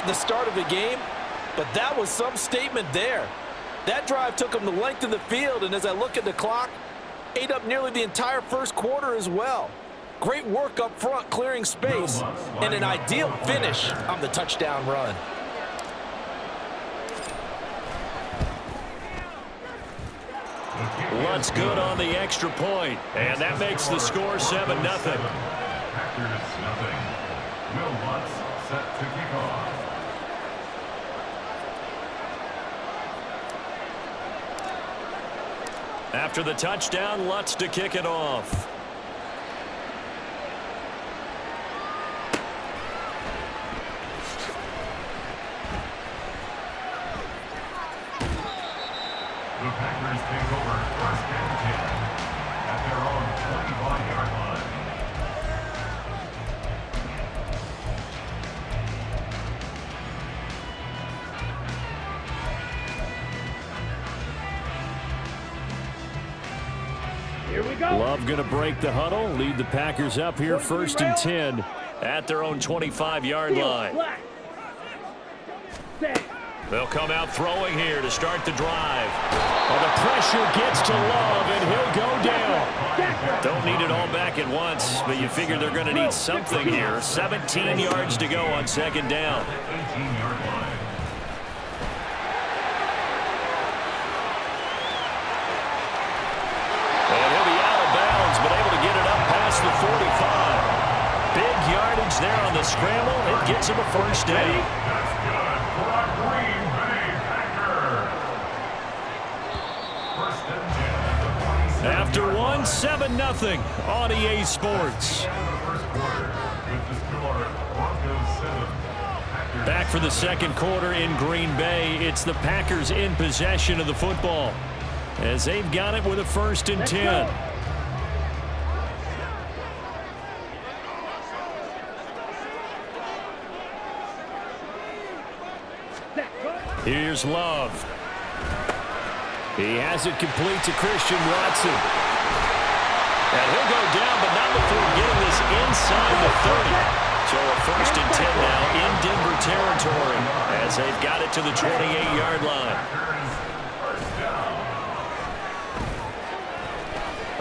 the start of the game, but that was some statement there. That drive took them the length of the field, and as I look at the clock, ate up nearly the entire first quarter as well. Great work up front clearing space, and an ideal finish on the touchdown run. Lunt's good on the extra point, and that makes the score 7-0. Packers nothing. Will Lutz set to kick off. After the touchdown, Lutz to kick it off. The Packers take over 1st and 10 at their own 25-yard line. Here we go. Love going to break the huddle, lead the Packers up here 1st and 10 at their own 25-yard line. They'll come out throwing here to start the drive. Well, the pressure gets to Love, and he'll go down. Don't need it all back at once, but you figure they're going to need something here. 17 yards to go on 2nd down. 18-yard line. And he'll be out of bounds, but able to get it up past the 45. Big yardage there on the scramble. It gets him a 1st down. That's good for a Green Bay Packer. 1st and 10 at the 27. After one, 7-0 on EA Sports. First quarter with the score Broncos 7. Packers Back for the 2nd quarter in Green Bay. It's the Packers in possession of the football as they've got it with a 1st and 10. Here's Love. He has it complete to Christian Watson. And he'll go down, but not before getting this inside the 30. So a 1st and 10 now in Denver territory as they've got it to the 28-yard line.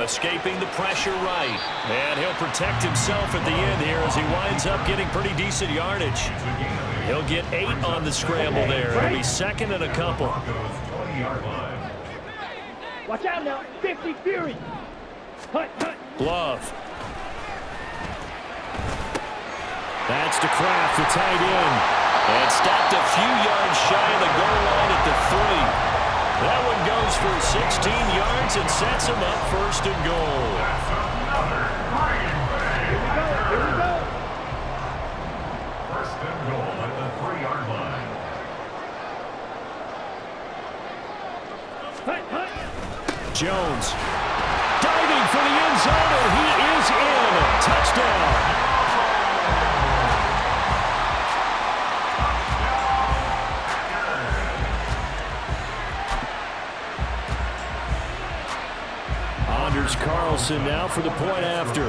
Escaping the pressure right. And he'll protect himself at the end here as he winds up getting pretty decent yardage. He'll get 8 on the scramble there. It'll be 2nd and a couple. Watch out now. 50 Fury. Hut, hut. Love. That's to Kraft, the tight end. And stopped a few yards shy of the goal line at the 3. That one goes for 16 yards and sets him up 1st and goal. That's another Green Bay. Here we go. Here we go. 1st and goal at the 3-yard line. Hut, hut. Jones diving for the end zone, and he is in. Touchdown. Anders Carlson now for the point after.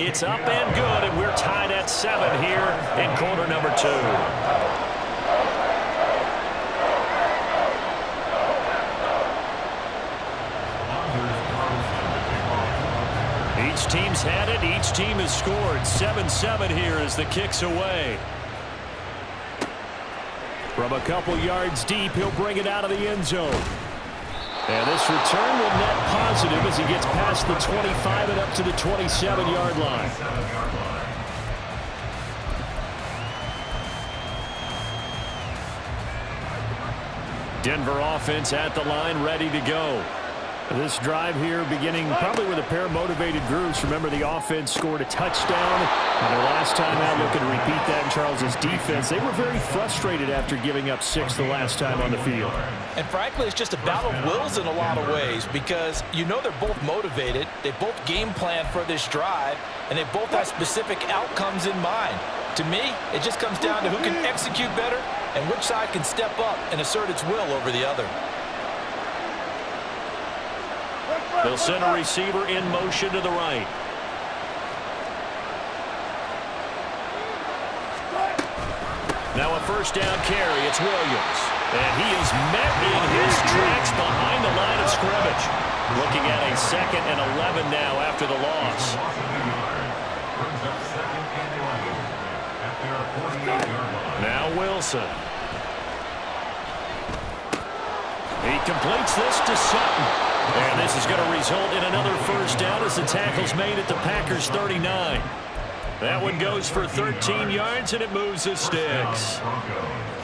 It's up and good, and we're tied at 7 here in quarter number 2. Each team's had it. Each team has scored. 7-7 here as the kick's away. From a couple yards deep, he'll bring it out of the end zone. And this return will net positive as he gets past the 25 and up to the 27-yard line. Denver offense at the line, ready to go. This drive here beginning probably with a pair of motivated groups. Remember, the offense scored a touchdown. And their last time out, looking to repeat that in Charles's defense. They were very frustrated after giving up 6 the last time on the field. And frankly, it's just a battle of wills in a lot of ways because you know they're both motivated. They both game plan for this drive, and they both have specific outcomes in mind. To me, it just comes down to who can execute better and which side can step up and assert its will over the other. They'll send a receiver in motion to the right. Now a first down carry. It's Williams. And he is met in his tracks behind the line of scrimmage. Looking at a 2nd and 11 now after the loss. Now Wilson. He completes this to Sutton. And this is going to result in another first down as the tackle's made at the Packers' 39. That one goes for 13 yards, and it moves the sticks.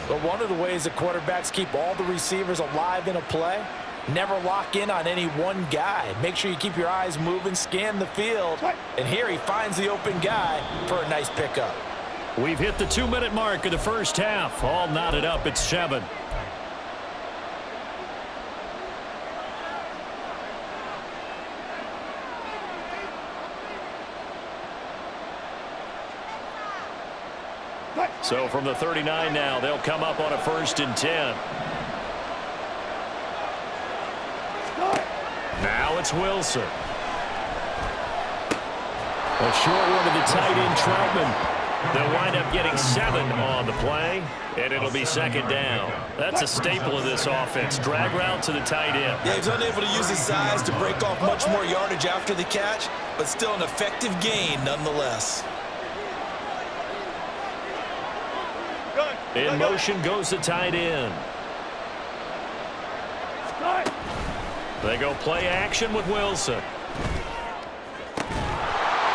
But one of the ways the quarterbacks keep all the receivers alive in a play, never lock in on any one guy. Make sure you keep your eyes moving, scan the field. And here he finds the open guy for a nice pickup. We've hit the 2-minute mark of the first half. All knotted up at 7. So from the 39 now, they'll come up on a 1st and 10. Now it's Wilson. A short one to the tight end, Troutman. They'll wind up getting 7 on the play, and it'll be 2nd down. That's a staple of this offense. Drag route to the tight end. Yeah, he's unable to use his size to break off much more yardage after the catch, but still an effective gain nonetheless. In motion goes the tight end. They go play action with Wilson.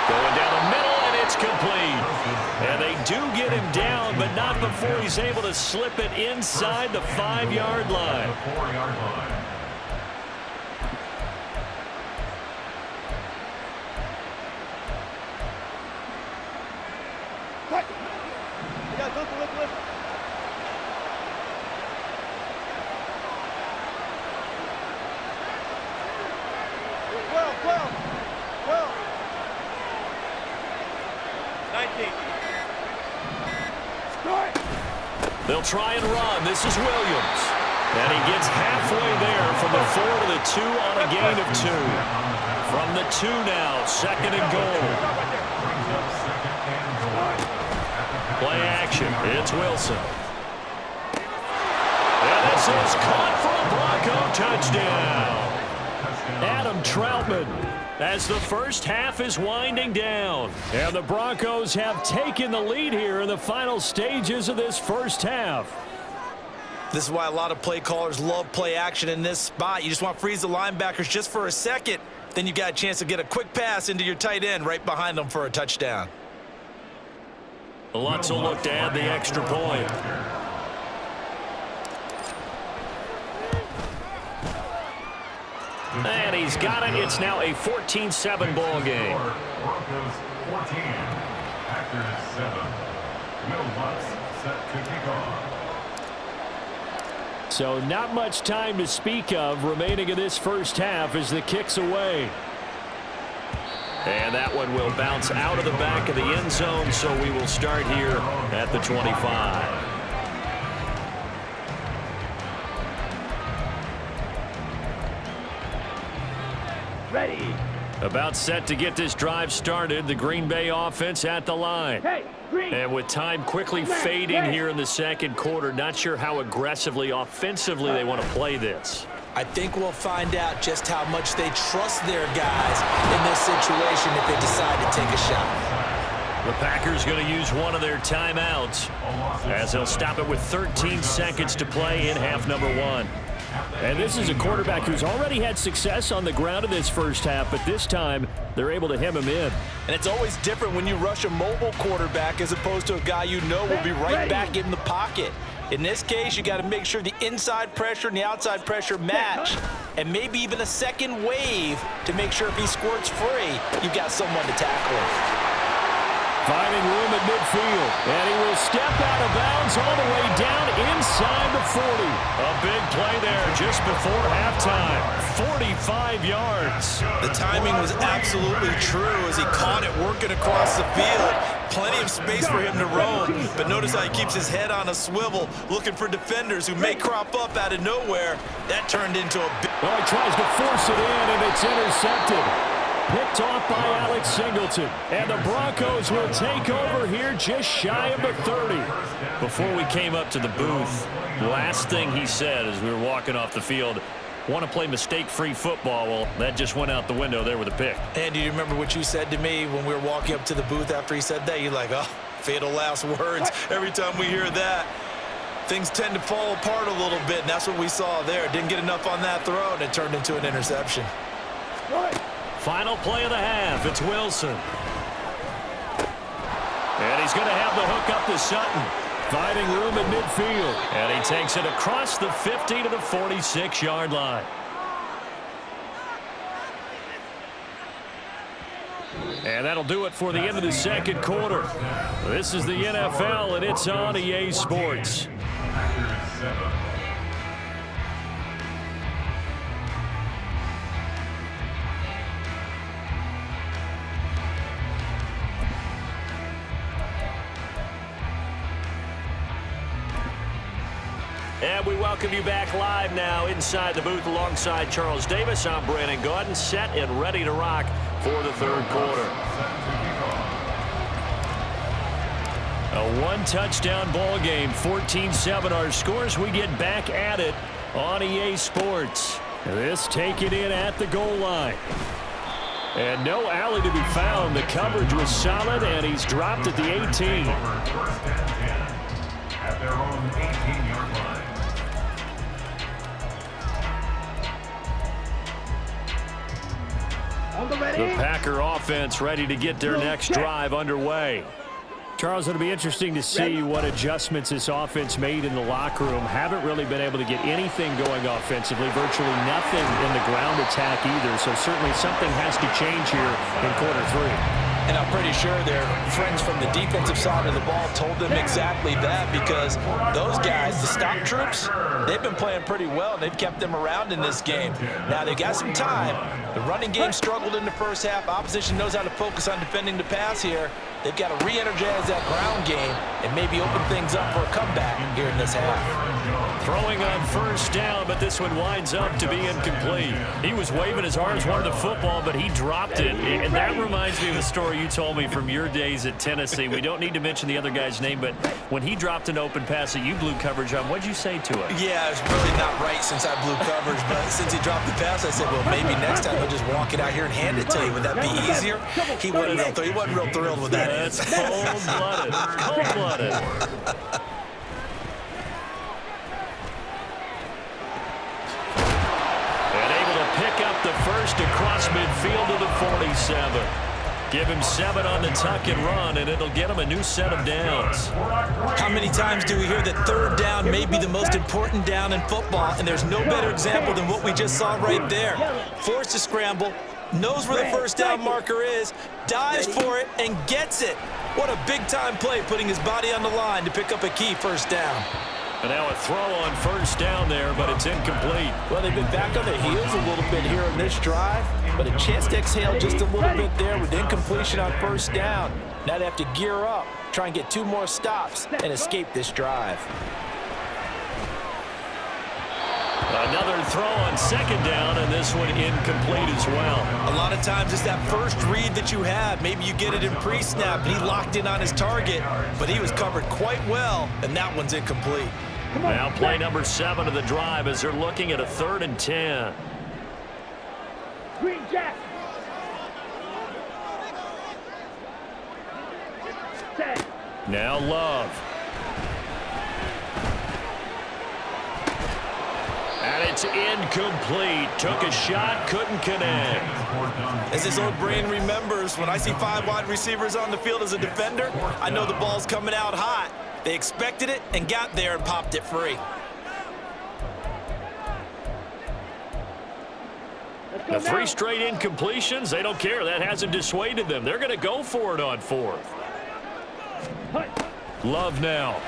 Going down the middle, and it's complete. And they do get him down, but not before he's able to slip it inside the 5-yard line. They'll try and run. This is Williams. And he gets halfway there from the 4 to the 2 on a gain of 2. From the 2 now, 2nd and goal. Play action. It's Wilson. And this is caught for a Bronco touchdown. Adam Troutman, as the first half is winding down. And the Broncos have taken the lead here in the final stages of this first half. This is why a lot of play callers love play action in this spot. You just want to freeze the linebackers just for a second. Then you got a chance to get a quick pass into your tight end right behind them for a touchdown. Lutz will look to add the extra point. And he's got it. It's now a 14-7 ball game. Broncos 14, Packers 7. Will Lutz set to kick off. So not much time to speak of remaining in this first half as the kick's away. And that one will bounce out of the back of the end zone, so we will start here at the 25. Ready. About set to get this drive started, the Green Bay offense at the line. Hey, Green. And with time quickly fading here in the second quarter, not sure how aggressively, offensively they want to play this. I think we'll find out just how much they trust their guys in this situation if they decide to take a shot. The Packers going to use one of their timeouts as they'll stop it with 13 seconds to play in half number 1. And this is a quarterback who's already had success on the ground in this first half, but this time they're able to hem him in. And it's always different when you rush a mobile quarterback as opposed to a guy you know will be right back in the pocket. In this case, you got to make sure the inside pressure and the outside pressure match, and maybe even a second wave to make sure if he squirts free, you've got someone to tackle him. Finding room at midfield, and he will step out of bounds all the way down inside the 40. A big play there just before halftime. 45 yards. The timing was absolutely true as he caught it working across the field. Plenty of space for him to roam, but notice how he keeps his head on a swivel, looking for defenders who may crop up out of nowhere. That turned into a big... Well, he tries to force it in, and it's intercepted. picked off by Alex Singleton. And the Broncos will take over here just shy of the 30. Before we came up to the booth, last thing he said as we were walking off the field, want to play mistake-free football. Well, that just went out the window there with a pick. And do you remember what you said to me when we were walking up to the booth after he said that? You're like, oh, fatal last words. Every time we hear that, things tend to fall apart a little bit, and that's what we saw there. Didn't get enough on that throw, and it turned into an interception. Final play of the half. It's Wilson. And he's going to have the hook up to Sutton. Finding room in midfield. And he takes it across the 50 to the 46-yard line. And that'll do it for the end of the second quarter. This is the NFL, and it's on EA Sports. And we welcome you back live now inside the booth alongside Charles Davis. I'm Brandon Gaudin, set and ready to rock for the third quarter. A one-touchdown ball game, 14-7 our scores. We get back at it on EA Sports. This taken in at the goal line. And no alley to be found. The coverage was solid, and he's dropped at the 18. At their own 18-yard line. The Packer offense ready to get their next drive underway. Charles, it'll be interesting to see what adjustments this offense made in the locker room. Haven't really been able to get anything going offensively, virtually nothing in the ground attack either. So certainly something has to change here in quarter three. And I'm pretty sure their friends from the defensive side of the ball told them exactly that, because those guys, the stop troops, they've been playing pretty well. They've kept them around in this game. Now, they've got some time. The running game struggled in the first half. Opposition knows how to focus on defending the pass here. They've got to re-energize that ground game and maybe open things up for a comeback here in this half. Throwing on first down, but this one winds up to be incomplete. He was waving his arms, wanted the football, but he dropped it. And that reminds me of the story you told me from your days at Tennessee. We don't need to mention the other guy's name, but when he dropped an open pass that you blew coverage on, what'd you say to him? Yeah, it's really not right since I blew coverage, but since he dropped the pass, I said, well, maybe next time he'll just walk it out here and hand it to you. Would that be easier? He wasn't real thrilled with that. That's cold-blooded. Cold-blooded. And able to pick up the first across midfield to the 47. Give him 7 on the tuck and run, and it'll get him a new set of downs. How many times do we hear that third down may be the most important down in football, and there's no better example than what we just saw right there. Forced to scramble, knows where the first down marker is, dives for it, and gets it. What a big-time play, putting his body on the line to pick up a key first down. And now a throw on first down there, but it's incomplete. Well, they've been back on their heels a little bit here in this drive, but a chance to exhale just a little bit there with incompletion on first down. Now they have to gear up, try and get 2 more stops, and escape this drive. Another throw on second down, and this one incomplete as well. A lot of times it's that first read that you have. Maybe you get it in pre-snap, and he locked in on his target, but he was covered quite well, and that one's incomplete. Now play number 7 of the drive as they're looking at a 3rd and 10. Green Jack. 10. Now Love. And it's incomplete. Took a shot, couldn't connect. As his old brain remembers, when I see 5 wide receivers on the field as a defender, I know the ball's coming out hot. They expected it and got there and popped it free. The 3 straight incompletions, they don't care. That hasn't dissuaded them. They're going to go for it on 4th. Love now.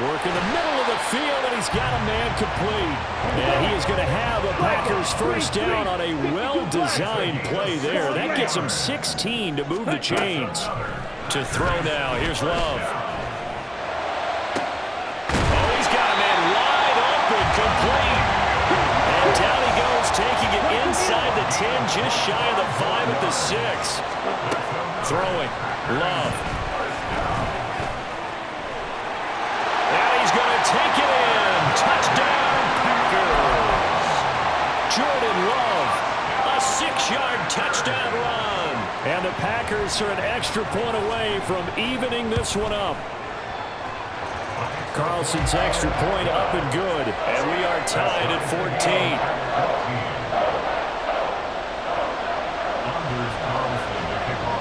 Work in the middle of the field, and he's got a man complete. And he is going to have a Packers first down on a well-designed play there. That gets him 16 to move the chains. To throw now, here's Love. Oh, he's got a man wide open, complete. And down he goes, taking it inside the 10, just shy of the 5 at the 6. Throwing. Love. And he's going to take it in. Touchdown, Packers. Jordan Love, a 6-yard touchdown run. And the Packers are an extra point away from evening this one up. Carlson's extra point up and good. And we are tied at 14.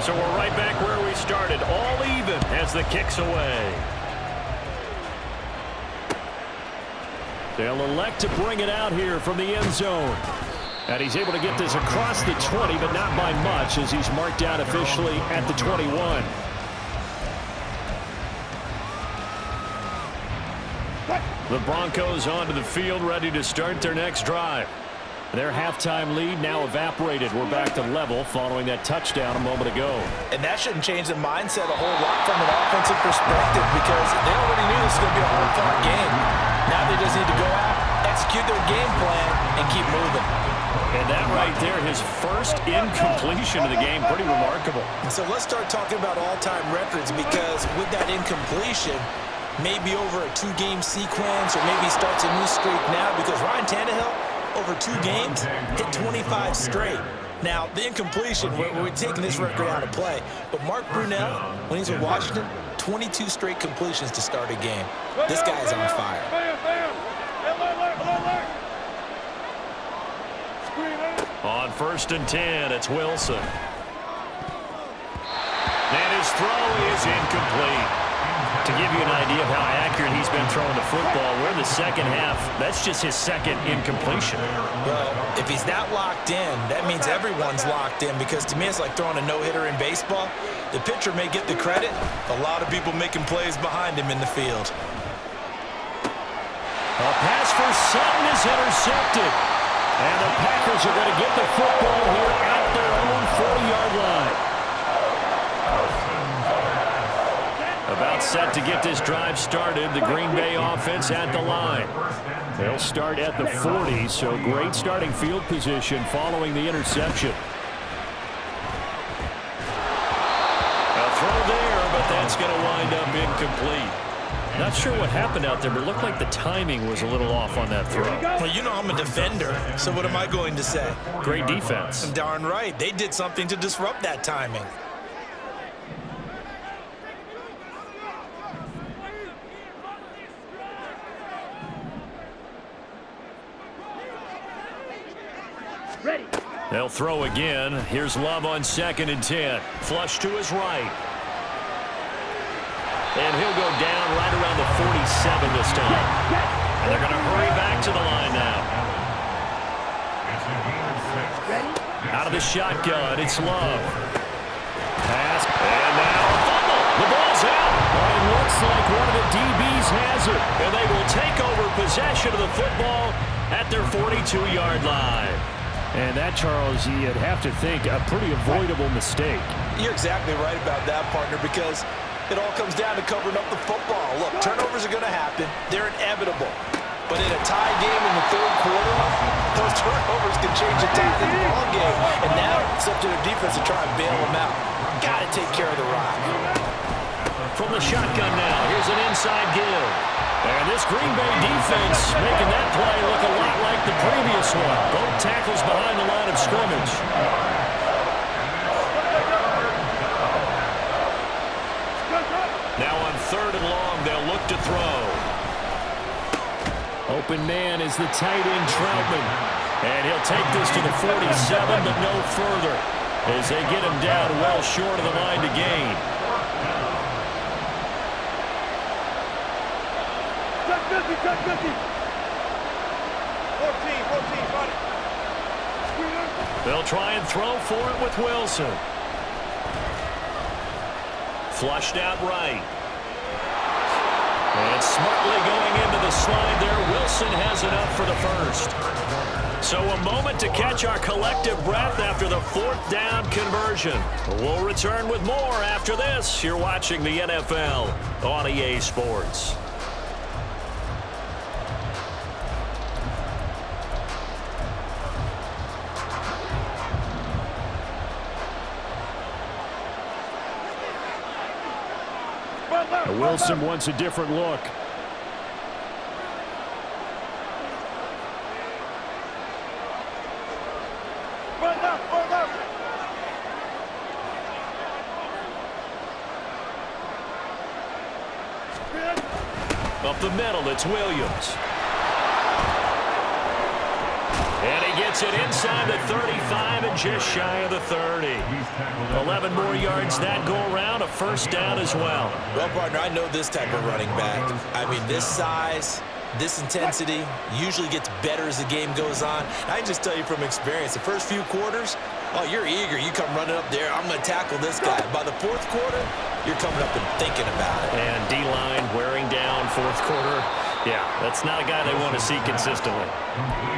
So we're right back where we started, all even as the kick's away. They'll elect to bring it out here from the end zone. And he's able to get this across the 20, but not by much, as he's marked out officially at the 21. The Broncos onto the field, ready to start their next drive. Their halftime lead now evaporated. We're back to level following that touchdown a moment ago. And that shouldn't change the mindset a whole lot from an offensive perspective, because they already knew this was going to be a hard-fought game. Now they just need to go out, execute their game plan, and keep moving. And that right there, his first incompletion of the game, pretty remarkable. So let's start talking about all-time records, because with that incompletion, maybe over a 2-game sequence, or maybe starts a new streak now, because Ryan Tannehill, over 2 games, hit 25 straight. Now, the incompletion, we're taking this record out of play. But Mark Brunell, when he's with Washington, 22 straight completions to start a game. This guy's on fire. On 1st and 10, it's Wilson. And his throw is incomplete. To give you an idea of how accurate he's been throwing the football, we're in the second half. That's just his second incompletion. Well, if he's that locked in, that means everyone's locked in, because to me it's like throwing a no-hitter in baseball. The pitcher may get the credit. A lot of people making plays behind him in the field. A pass for Sutton is intercepted. And the Packers are going to get the football here at their own 40-yard line. About set to get this drive started. The Green Bay offense at the line. They'll start at the 40, so great starting field position following the interception. A throw there, but that's going to wind up incomplete. Not sure what happened out there, but it looked like the timing was a little off on that throw. Well, you know I'm a defender, so what am I going to say? Great defense. Darn right. They did something to disrupt that timing. Ready. They'll throw again. Here's Love on 2nd and 10. Flush to his right. And he'll go down right around the 47 this time. And they're going to hurry back to the line now. Out of the shotgun, it's Love. Pass. And now a fumble. The ball's out. But it looks like one of the DBs has it. And they will take over possession of the football at their 42-yard line. And that, Charles, you'd have to think a pretty avoidable mistake. You're exactly right about that, partner, because it all comes down to covering up the football. Look, turnovers are going to happen. They're inevitable. But in a tie game in the 3rd quarter, those turnovers can change the tide of the ball game. And now it's up to the defense to try and bail them out. Got to take care of the rock. From the shotgun now, here's an inside give. And this Green Bay defense making that play look a lot like the previous one. Both tackles behind the line of scrimmage. Now on 3rd and long, they'll look to throw. Open man is the tight end Troutman. And he'll take this to the 47, but no further, as they get him down well short of the line to gain. Touch 50. 14, got it. They'll try and throw for it with Wilson. Flushed out right. And smartly going into the slide there, Wilson has enough for the first. So a moment to catch our collective breath after the 4th down conversion. We'll return with more after this. You're watching the NFL on EA Sports. Wilson wants a different look. Up the middle, it's Williams. And he gets it inside the 35 and just shy of the 30. 11 more yards that go around, a first down as well. Well, partner, I know this type of running back. I mean, this size, this intensity usually gets better as the game goes on. I can just tell you from experience, the first few quarters, oh, you're eager. You come running up there, I'm going to tackle this guy. By the fourth quarter, you're coming up and thinking about it. And D-line wearing down fourth quarter. Yeah, that's not a guy they want to see consistently.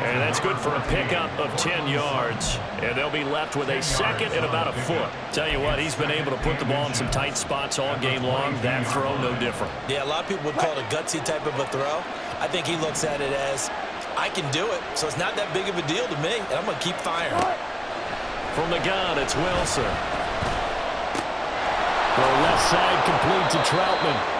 And that's good for a pickup of 10 yards. And they'll be left with a second and about a foot. Tell you what, he's been able to put the ball in some tight spots all game long. That throw, no different. Yeah, a lot of people would call it a gutsy type of a throw. I think he looks at it as, I can do it, so it's not that big of a deal to me, and I'm going to keep firing. From the gun, it's Wilson. The left side complete to Troutman.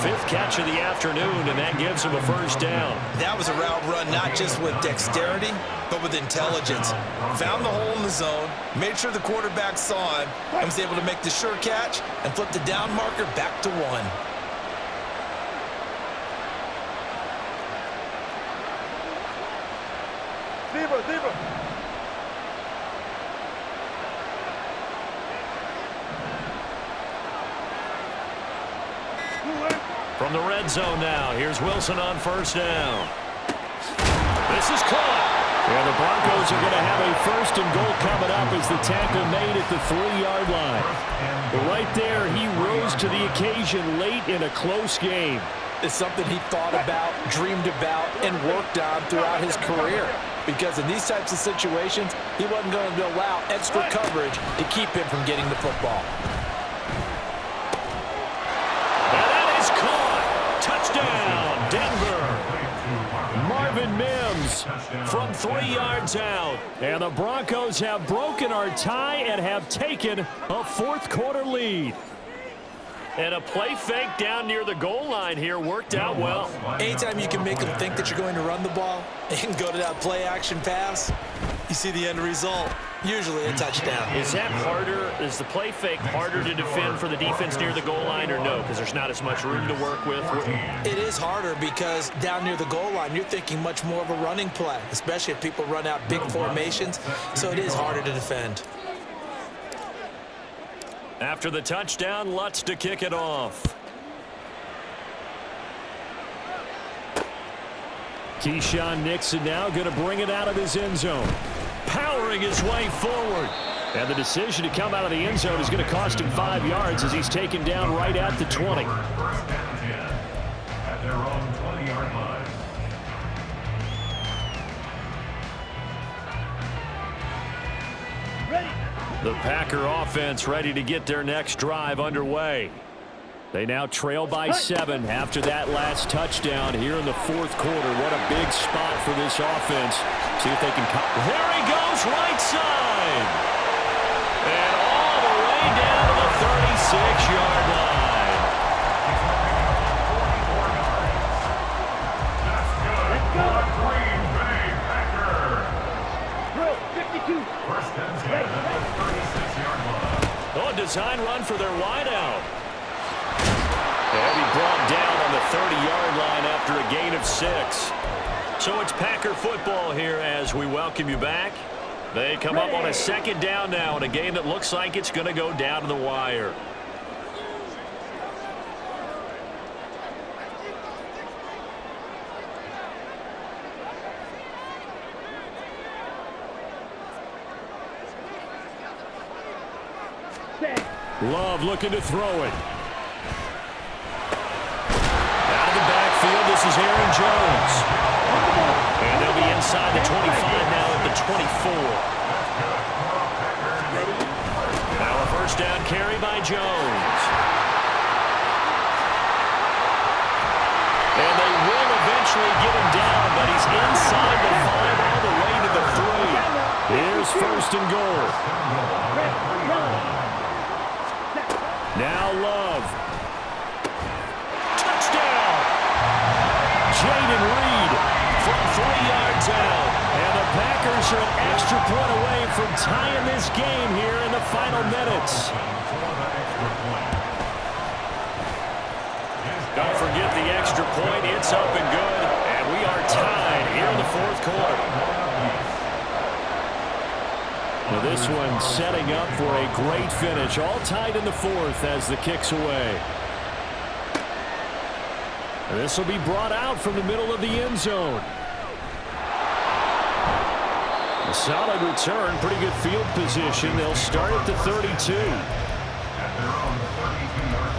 Fifth catch of the afternoon, and that gives him a first down. That was a route run not just with dexterity, but with intelligence. Found the hole in the zone, made sure the quarterback saw him, and was able to make the sure catch and flip the down marker back to 1. Zebra. From the red zone now, here's Wilson on first down. This is caught. And the Broncos are going to have a first and goal coming up as the tackle made at the 3-yard line. But right there, he rose to the occasion late in a close game. It's something he thought about, dreamed about, and worked on throughout his career. Because in these types of situations, he wasn't going to allow extra coverage to keep him from getting the football. And that is caught. Touchdown, Denver. Marvin Mims from 3 yards out. And the Broncos have broken our tie and have taken a fourth quarter lead. And a play fake down near the goal line here worked out well. Anytime you can make them think that you're going to run the ball and go to that play action pass, you see the end result, usually a touchdown. Is that harder? Is the play fake harder to defend for the defense near the goal line or no? Because there's not as much room to work with. It is harder because down near the goal line, you're thinking much more of a running play, especially if people run out big formations. So it is harder to defend. After the touchdown, Lutz to kick it off. Keyshawn Nixon now going to bring it out of his end zone. Powering his way forward. And the decision to come out of the end zone is going to cost him 5 yards as he's taken down right at the 20. First down 10 at their own 20-yard line. The Packer offense ready to get their next drive underway. They now trail by 7 after that last touchdown here in the fourth quarter. What a big spot for this offense. See if they can come. There he goes, right side. And all the way down to the 36-yard line. That's good for the Green Bay Packers. Drill, 52. First and 10 at the 36-yard line. Oh, a design run for their wideout. And he brought down on the 30-yard line after a gain of 6. So it's Packer football here as we welcome you back. They come up on a second down now in a game that looks like it's going to go down to the wire. Love looking to throw it. Out of the backfield, this is Aaron Jones. And they'll be inside the 25 now at the 24. Now a first down carry by Jones. And they will eventually get him down, but he's inside the 5 all the way to the 3. Here's first and goal. Now Love. Jaden Reed from 3 yards out. And the Packers are an extra point away from tying this game here in the final minutes. Don't forget the extra point. It's up and good. And we are tied here in the fourth quarter. Now this one setting up for a great finish. All tied in the fourth as the kick's away. This will be brought out from the middle of the end zone. A solid return, pretty good field position. They'll start at the 32. At their own 32-yard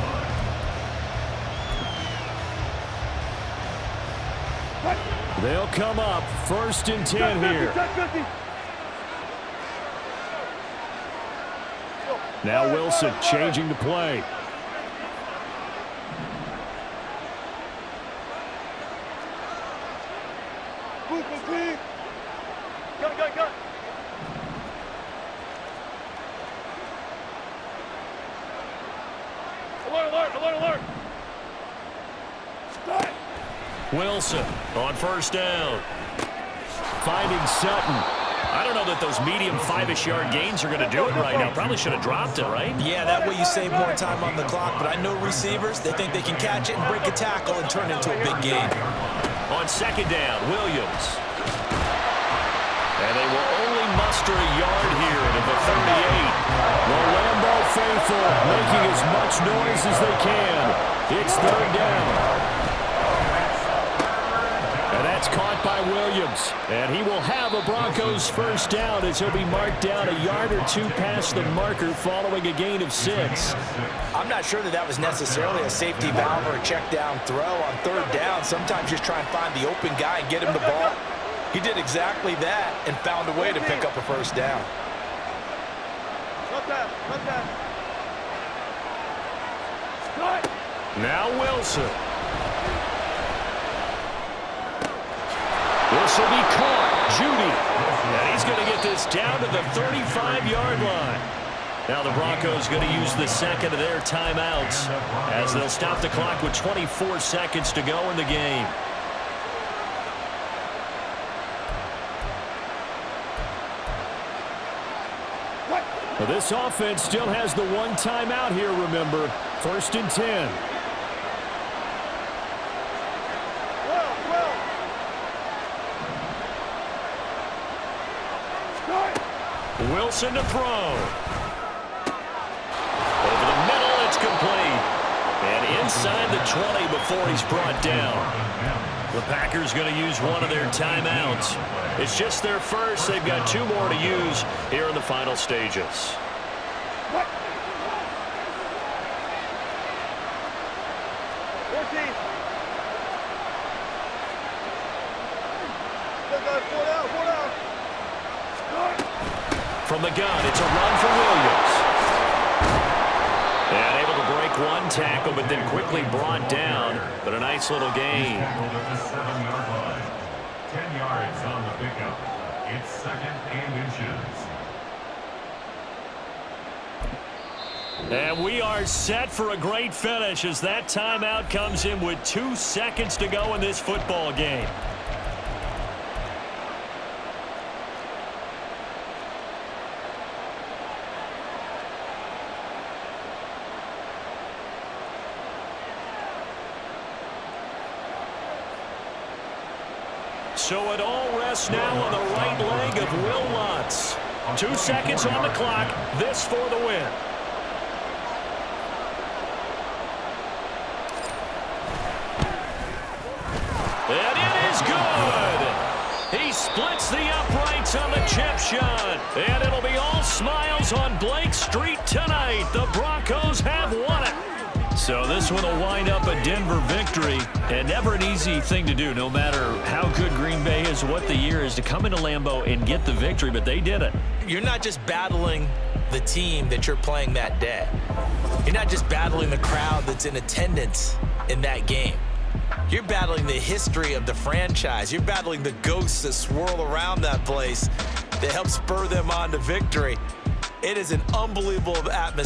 line. They'll come up 1st and 10 here. Now Wilson changing the play. Go. Alert. Start. Wilson on 1st down. Finding Sutton. I don't know that those medium 5-ish yard gains are going to do it right now. Probably should have dropped it, right? Yeah, that way you save more time on the clock. But I know receivers, they think they can catch it and break a tackle and turn it into a big gain. On 2nd down, Williams. And they will only muster a yard here to the 38. The Lambeau faithful making as much noise as they can. It's 3rd down. And that's caught by Williams. And he will have a Broncos 1st down as he'll be marked down a yard or 2 past the marker following a gain of 6. I'm not sure that was necessarily a safety valve or a check down throw on 3rd down. Sometimes just try and find the open guy and get him the ball. He did exactly that and found a way to pick up a 1st down. Now Wilson. This will be caught. Judy. And he's going to get this down to the 35-yard line. Now the Broncos going to use the 2nd of their timeouts as they'll stop the clock with 24 seconds to go in the game. Well, this offense still has the 1 timeout here, remember. 1st and 10. Wilson to throw. Over the middle, it's complete. And inside the 20 before he's brought down. The Packers going to use one of their timeouts. It's just their first. They've got 2 more to use here in the final stages. From the gun, it's a run for Williams. And able to break 1 tackle, but then quickly brought down. But a nice little gain. 7-yard line. 10 yards on the pickup. It's 2nd and inches. And we are set for a great finish as that timeout comes in with 2 seconds to go in this football game. So it all rests now on the right leg of Will Lutz. 2 seconds on the clock. This for the win. And it is good. He splits the uprights on the chip shot. And it'll be all smiles on Blake Street tonight. The Broncos have won it. So this one will wind up a Denver victory, and never an easy thing to do, no matter how good Green Bay is, what the year is, to come into Lambeau and get the victory, but they did it. You're not just battling the team that you're playing that day. You're not just battling the crowd that's in attendance in that game. You're battling the history of the franchise. You're battling the ghosts that swirl around that place that help spur them on to victory. It is an unbelievable atmosphere.